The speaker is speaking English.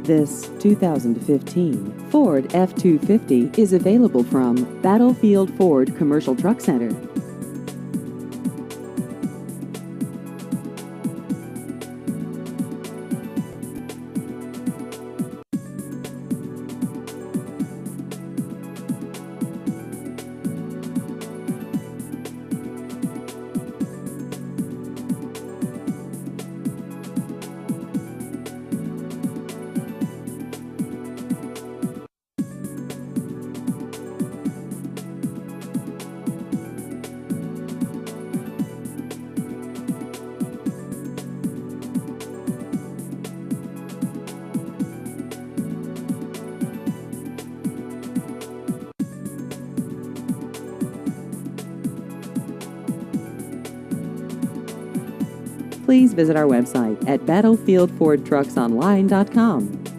This 2015 Ford F-250 is available from Battlefield Ford Commercial Truck Center. Please visit our website at battlefieldfordtrucksonline.com.